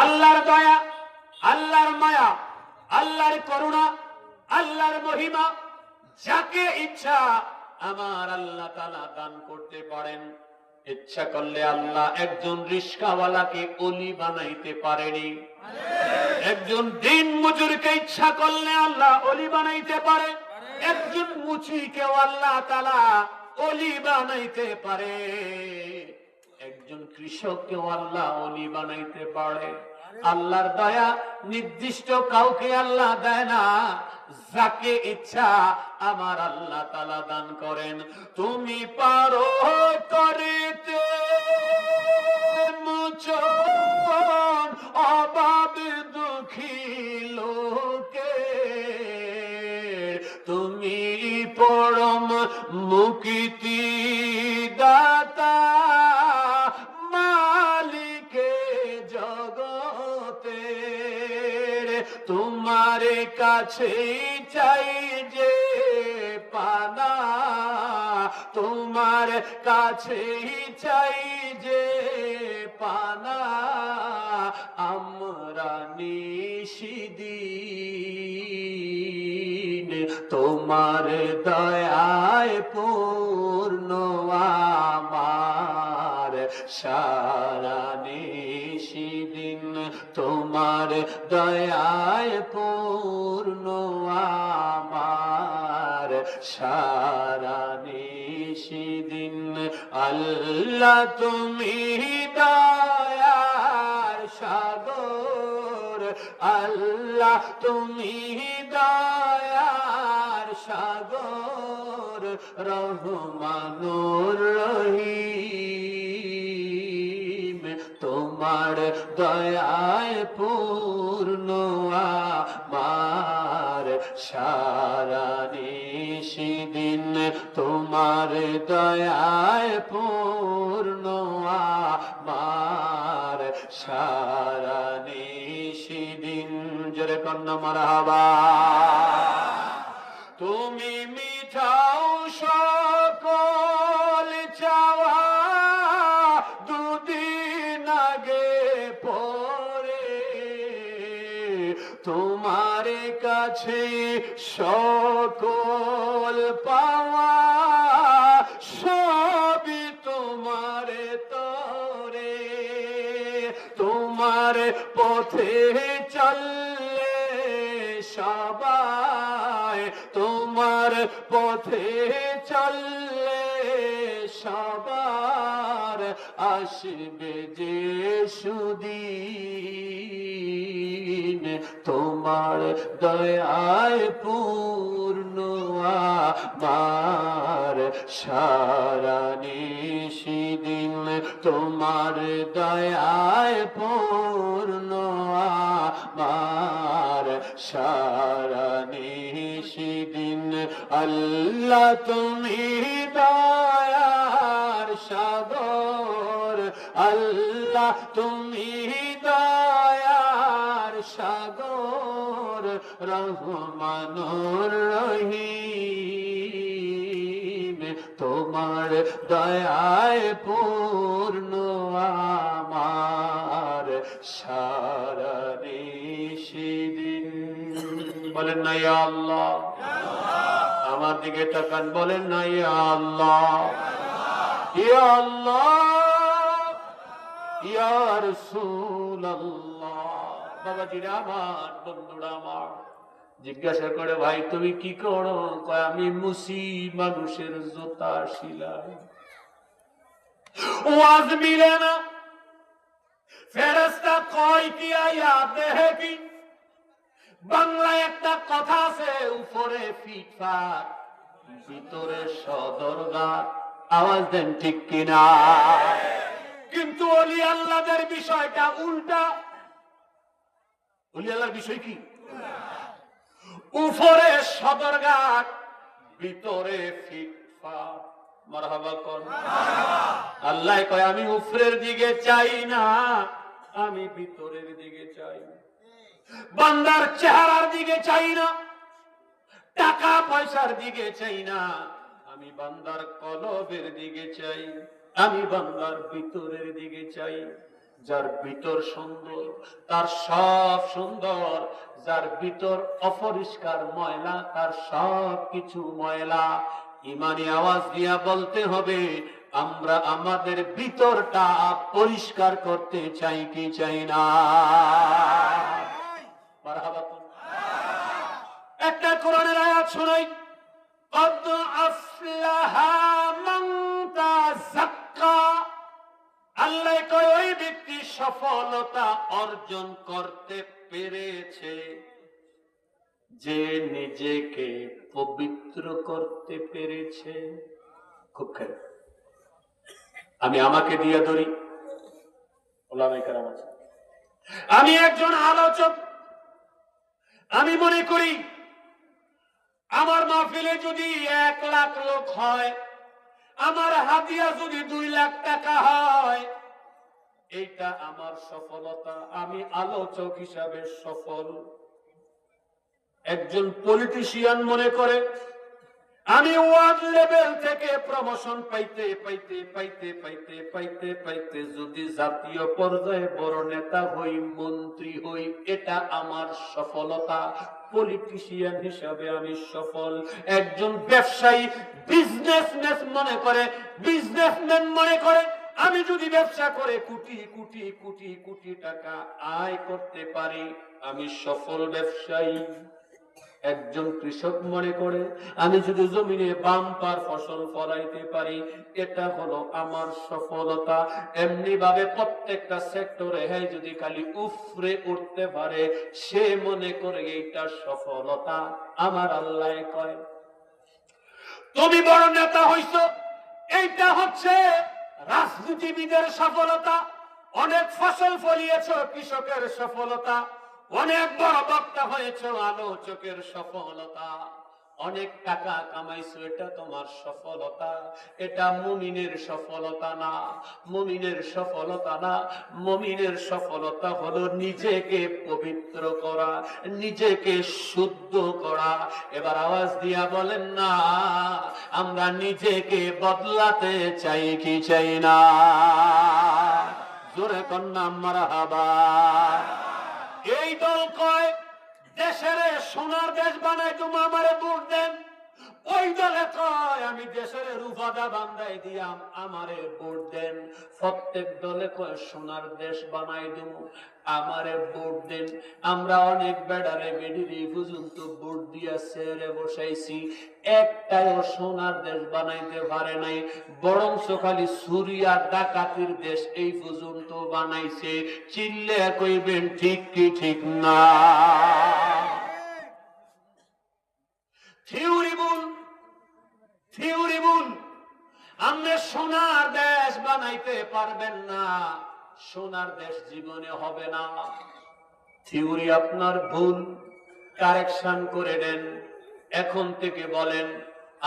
আল্লাহর দয়া, আল্লাহর মায়া, আল্লাহর করুণা, আল্লাহর মহিমা যাকে ইচ্ছা আমার আল্লাহ তাআলা দান করতে পারেন। ইচ্ছা করলে আল্লাহ একজন রিস্কাওয়ালাকে ওলি বানাইতে পারেনি, একজন দিন মজুরকে ইচ্ছা করলে আল্লাহ ওলি বানাইতে পারে, একজন মুচিকেও আল্লাহ তাআলা ওলি বানাইতে পারে, একজন কৃষককেও আল্লাহ ওলি বানাইতে পারে। আল্লাহর দয়া নির্দিষ্ট কাউকে আল্লাহ দেয় না, যাকে ইচ্ছা আমার আল্লাহ তাআলা দান করেন। তুমি পারো করিতে মোচন অভাব দুঃখী লোকে, তুমি পরম মুক্তি দাতা মালিকে জগতের, তোমার কাছে চাই যে পানা, তোমার কাছে চাই যে পানা, আমরা নিশিদিন তোমার দয়ায় পূর্ণ আমার সারা নিশিদিন তোমার দয়ায় পূর্ণ আমার সারা নিশিদিন। আল্লাহ তুমি দয়ার সাগর, আল্লাহ তুমি দয়ার সাগর, রহমানুর রহিম তোমার দয়ায় পূর্ণ আমার সারা নিশিদিন তোমার দয়ায় পূর্ণ আমার সারা নিশিদিন। জোরে কন্যা মারহাবা। তুমি মিঠাও সকল চাওয়া, দুদিন আগে পরে তোমার কাছে সকল পাওয়া, সবই তোমার তরে, তোমার পথে চললে সবাই, তোমার পথে চললে সবার আসবে যে সুদিন, তোমার দয়ায় পূর্ণ আমার সারা নিশিদিন, তোমার দয়ায় পূর্ণ আমার সারা নিশিদিন। আল্লাহ তুমি দয়ার সাগর, আল্লাহ তুমি দয়ার সাগর, রহমানুর রহিম তোমার দয়ায় পূর্ণ আমার সারা নিশিদিন। বলেন না ইয়া আল্লাহ। আমার দিকে তাকান, বলেন না ইয়া আল্লাহ। ইয়া আল্লাহ, ইয়া রাসূলুল্লাহ। বাবাজিরা আমার, বন্ধুরা আমার, জিজ্ঞাসা করে ভাই তুমি কি করো? কয় আমি মুসি মানুষের জুতা শিলাই। ওয়াজ মিলে না, ফেরেশতা কয় কি আয়া দেহে কি। বাংলায় একটা কথা আছে, উপরে ফিটফাট ভিতরে সদরঘাট। আওয়াজ দেন ঠিক কিনা? কিন্তু ওলি আল্লাহদের বিষয়টা উল্টা। ওলি আল্লাহর বিষয় কি? উপরে সদরঘাট ভিতরে ফিটফাট। মারহাবা কোন? আল্লাহ কয় আমি উপরের দিকে চাই না, আমি ভিতরের দিকে চাই। বান্দার চেহারার দিকে চাই না, টাকা পয়সার দিকে চাই না, আমি বান্দার কলবের দিকে চাই, আমি বান্দার ভিতরের দিকে চাই। যার ভিতর সুন্দর তার সব সুন্দর, যার ভিতর অপরিষ্কার ময়লা তার সব কিছু ময়লা। ইমানি আওয়াজ দিয়া বলতে হবে, আমরা আমাদের ভিতরটা পরিষ্কার করতে চাই কি চাই না? মারহাবা। একটা কোরআনের আয়াত শোনাই, কদ আফলাহা মান তাযাক্কা। আল্লাহ কয় ওই ব্যক্তি সফলতা অর্জন করতে পেরেছে যে নিজেকে পবিত্র করতে পেরেছে। খুব খেয়াল, আমি আমাকে দিয়ে ধরি, ওলামায়ে কেরাম আছে, আমি একজন আলোচক। আমি মনে করি আমার মাহফিলে যদি 1 লাখ লোক হয়, আমার হাদিয়া যদি 2 লাখ টাকা হয়, এইটা আমার সফলতা, আমি আলোচক হিসাবে সফল। একজন পলিটিশিয়ান মনে করে আমি ওয়ার্ড লেভেল থেকে প্রমোশন পাইতে পাইতে পাইতে পাইতে পাইতে পাইতে যদি জাতীয় পর্যায়ে বড় নেতা হই, মন্ত্রী হই, এটা আমার সফলতা, পলিটিশিয়ান হিসাবে আমি সফল। একজন ব্যবসায়ী বিজনেসম্যান মনে করে আমি যদি ব্যবসা করে কোটি কোটি কোটি কোটি টাকা আয় করতে পারি, আমি সফল ব্যবসায়ী। একজন কৃষক মনে করে আমি যদি জমিনে বাম্পার ফসল ফলাইতে পারি, এটা হলো আমার সফলতা। এমনি ভাবে প্রত্যেকটা সেক্টরে যদি খালি উফরে উঠতে পারে, সে মনে করে এইটা সফলতা। আমার আল্লাহ কয় তুমি বড় নেতা হইছো, এইটা হচ্ছে রাজনীতিবিদের সফলতা। অনেক ফসল ফলিয়েছ, কৃষকের সফলতা। অনেক বড় বক্তা হয়েছ, আলোচকের সফলতা। অনেক টাকা কামাইছো, এটা তোমার সফলতা। এটা মুমিনের সফলতা না, মুমিনের সফলতা না। মুমিনের সফলতা হলো নিজেকে পবিত্র করা, নিজেকে শুদ্ধ করা। এবার আওয়াজ দিয়া বলেন না, আমরা নিজেকে বদলাতে চাই কি চাই না? জোরে কন্যা মারহাবা। এই দল কয় দেশের সোনার দেশ বানাই, তুমি আমারে ভোট দেন। ওই দলে কয় আমি দেশের রূপাদা বান্ধাই দিয়াম, আমারে ভোট দেন। প্রত্যেক দলে কয় সোনার দেশ বানাই দেব, আমারে ভোট দেন। আমরা অনেক বেড়ারে বেড়িরে পর্যন্ত ভোট দিয়া চেয়ারে বসাইছি, একটাও সোনার দেশ বানাইতে পারে নাই, বরঞ্চ খালি সুরিয়া ডাকাতির দেশ এই পর্যন্ত বানাইছে। চিল্লে কইবেন ঠিক কি ঠিক না? থিওরি বল, আপনি সোনার দেশ বানাইতে পারবেন না, সোনার দেশ জীবনে হবে না। থিওরি আপনার ভুল, কারেকশন করে দেন। এখন থেকে বলেন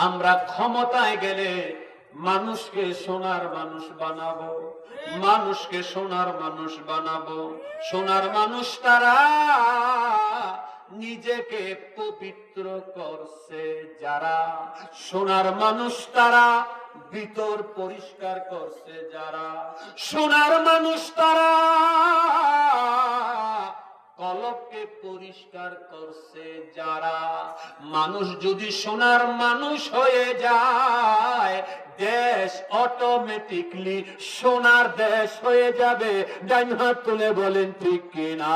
আমরা ক্ষমতায় গেলে মানুষকে সোনার মানুষ বানাবো, মানুষকে সোনার মানুষ বানাবো। সোনার মানুষ তারা নিজেকে পবিত্র করছে যারা, সোনার মানুষ তারা ভিতর পরিষ্কার করছে যারা, সোনার মানুষ তারা কলবকে পরিষ্কার করছে যারা। মানুষ যদি সোনার মানুষ হয়ে যায়, দেশ অটোমেটিকলি সোনার দেশ হয়ে যাবে। ডান হাত তুলে বলেন ঠিক কিনা?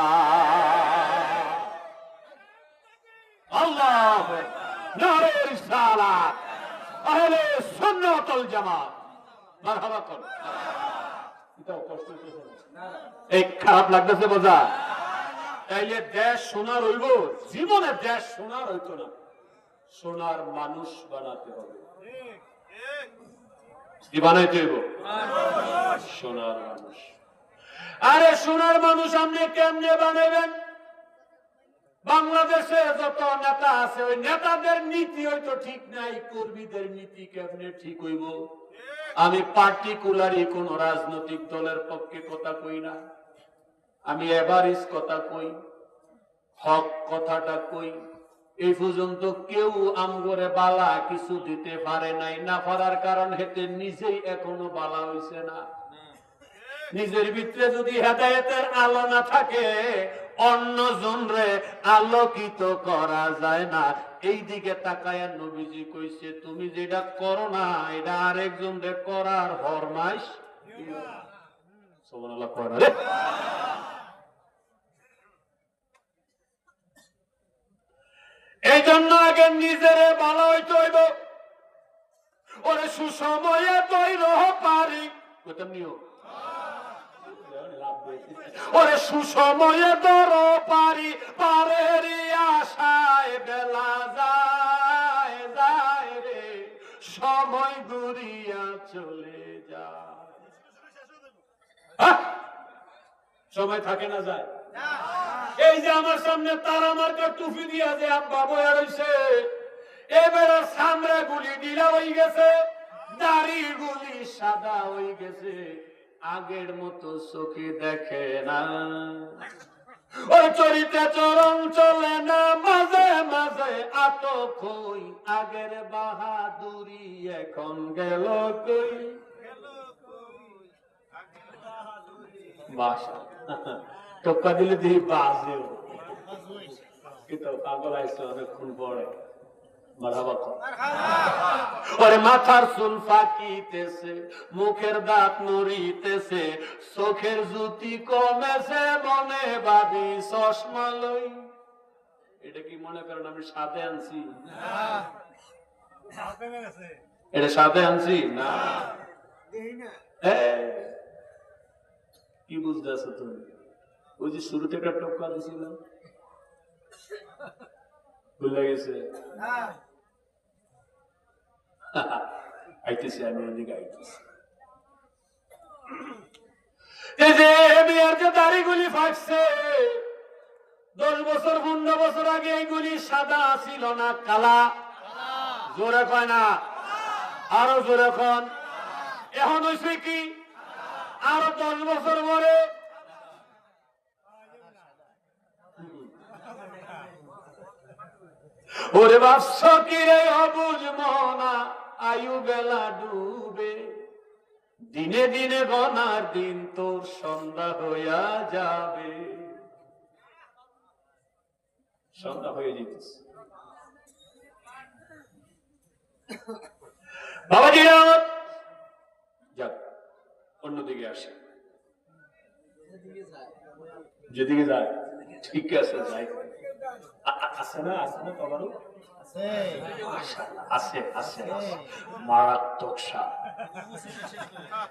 আল্লাহ নারে রিসালাত, আহলে সুন্নাত ওয়াল জামাত। মারহাবা কর। এটা কষ্ট হচ্ছে না, এই খারাপ লাগতেছে বোঝা? তাইলে দেশ সোনার হইব? জীবনে দেশ সোনার হইতো না, সোনার মানুষ বানাতে হবে। কি বানাইতে হইব? সোনার মানুষ। আরে সোনার মানুষ আপনি কেমনে বানাবেন? বাংলাদেশে যত নেতা আছে, ওই নেতাদের নীতি হয়তো ঠিক নাই, কর্মীদের নীতি কেমনে ঠিক হইব? আমি পার্টিকুলারই কোন রাজনৈতিক দলের পক্ষে কথা কই না, আমি এভারেজ কথা কই, হক কথাটা কই। এই পর্যন্ত কেউ আমগরে বালা কিছু দিতে পারে নাই, না পারার কারণ হেতে নিজেই এখনো বালা হইছে না। নিজের ভিতরে যদি হেদায়েতের আলো না থাকে অন্য জনরে আলোকিত করা যায় না। এই দিকে তাকায়া নবীজি কইছে তুমি যেটা করো না এটা আরেকজন রে করার ফরমাইশ সুবহানাল্লাহ করা রে। এই জন্য আগে নিজেরে ভালো হইতে হইব। ওরে সুসময়ে তৈর পারি নিও ওরে সুসময়ে দর পারি পারের আশায় বেলা যায় যায় রে সময় ঘুরিয়া চলে যায়। সময় থাকে না যায়। এই যে আমার সামনে তার আমাকে টুপি দিয়া যে আব্বা বয়া রয়েছে এবারে সামনে গুলি ঢিলা হয়ে গেছে দাড়ি গুলি সাদা হয়ে গেছে আগের মতো চোখে দেখে না ওই চরিত্রে চরণ চলে না মাঝে মাঝে আটক হই আগের বাহাদুরি এখন গেল কই বাসা টোকা দিলে দিই বাজেও কিন্তু পাগল আইসে অনেকক্ষণ পরে ওরে মাথার চুল ফাঁকিতেছে মুখের দাঁত নড়িতেছে চোখের জ্যোতি কমেছে মনে ভাবি চশমা লই। এটা কি মনে করেন আমি সাথে আনছি? এটা সাথে আনছি না। কি বুঝতেছ তুমি? ওই যে শুরু থেকে টোকা দিছিলাম ভুলে গেছে। আইতেছি আমি ওদিকে আইতেছি। এই যে মেয়ের যে দাড়িগুলি ফাটছে 10 বছর 15 বছর আগে এইগুলি সাদা ছিল না কালা। জোরে কয় না আরো জোরে কন। এখন হয়েছে কি আরো 10 বছর পরে ওরে বাপস কিরে অবুঝ মনা আয়ু বেলা ডুবে দিনে দিনে গনার দিন তোর সন্ধ্যা হইয়া যাবে। সন্ধ্যা হয়ে যেতেছে বাবাজি যাক অন্যদিকে আসে যেদিকে যায় ঠিক আছে যাই আছে না তোমারও আছে আছে মারাত্মক সাপ।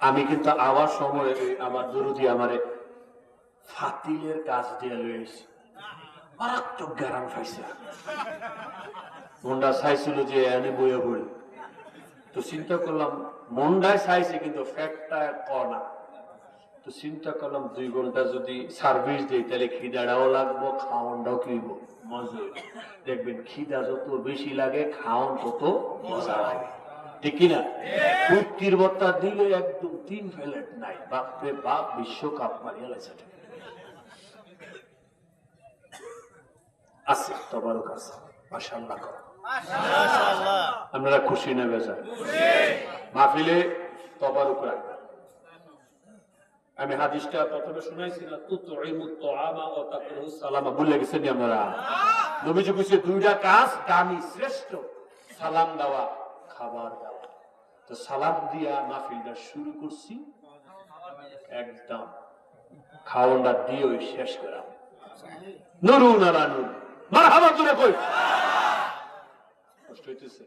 আমি কিন্তু আবার সময় আমার দরুদি আমারে ফাতিলের কাজ দিয়ে লইছি মারাত্মক গ্যারাম পাইছে। মনটা চাইছিল যে এনে বইয়ে বই তো চিন্তা করলাম মনটাই চাইছে কিন্তু ফ্যাটটা কনা তো চিন্তা করলাম 2 ঘন্টা যদি সার্ভিস দিই তাহলে খিদাটাও লাগবো খাওয়ানটাও কিনব মজা দেখবেন। খিদা যত বেশি লাগে খাওয়ান তত মজা লাগে ঠিক কিনা? মুক্তির বত্তা দিলে একদম 3 প্লেট নাই বাপরে বাপ বিশ্বকাপ মারিয়া লাগছে আছে তবারক আছে মাশাআল্লাহ মাশাআল্লাহ। আপনারা খুশি না বেজা মাহফিলে তবারক রাখবেন। আমি হাদিসটা প্রথমে শুনাইছি না তুতঈমুত তুআমা ওয়া তাকরুস সালামা ভুলে গেছেন আপনারা? নবীজি কইছে 2টা কাজ দামি শ্রেষ্ঠ সালাম দেওয়া খাবার দেওয়া। তো সালাম দিয়া মাহফিলটা শুরু করছি একদম খাওয়াটা দিয়ে শেষ করা নুরুন আলা নূর মারহাবা করে কই কষ্ট হইতেছে।